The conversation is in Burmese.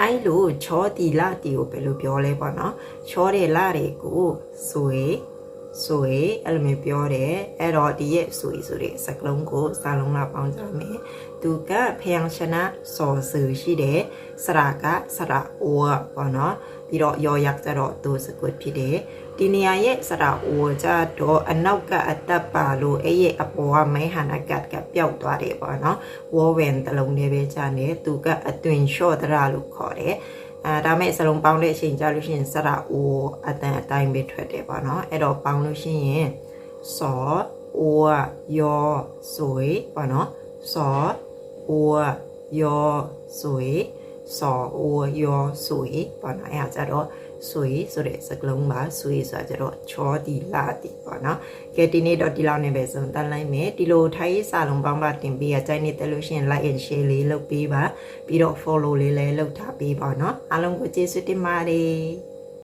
ထိုင်းလို့ချောတီလာတီကိုပဲလို့ပြောလဲပေါ့နော်ချောတဲ့လာတွေကိုဆွေအဲ့လိုမျိုးပြောတယ်အဲ့တော့ဒီရဲ့ဆွေဆိုတဲ့စကလုံးကိုစာလုံးလာပေါင်းကြမယ်သူကဖျံချနာစော်ဆူရှိတယ်စရာကစရာအိုးပေါ့နော်ပြီးတော့ယောရက်ကြတော့သူစကွတ်ဖြစ်တယ်ဒီနေရာရဲ့စရာအိုးကြတော့အနောက်ကအတက်ပါလို့အဲ့ရဲ့အပေါ်ကမဲဟနာကတ်ကပျောက်သွားတယ်ပေါ့နော်ဝေါ်ဝင်တလုံးလေးပဲကြာနေသူကအသွင်လျှော့တရလို့ခေါ်တယ်ဒါမဲ့စလုံးပေါင်းတဲ့အချိန်ကြာလို့ရှိရင်စရာအိုးအတန်အတိုင်းပဲထွက်တယ်ပေါ့နော်အဲ့တော့ပေါင်းလို့ရှိရင်စောအိုးယောဆွေပေါ့နော်စောအိုးယောဆွေစောအိုးယောဆွေပေါ့နော်အဲ့ဒါကြတော့ဆွေဆိုတဲ့စကလုံးပါဆွေဆိုကြတော့ချောတီလာတီပေါ့နော်ကဲဒီနေ့တော့ဒီလောက်နဲ့ပဲဆုံးတန်းလိုက်မယ်ဒီလိုထိုင်းစာလုံးပေါင်းပါတင်ပေးရကြိုက်နေတဲ့လို့ရှိရင် like and share လေးလုပ်ပေးပါပြီးတော့ follow လေးလည်းလုပ်ထားပေးပါเนาะအားလုံးကိုကျေးဇူးတင်ပါတယ်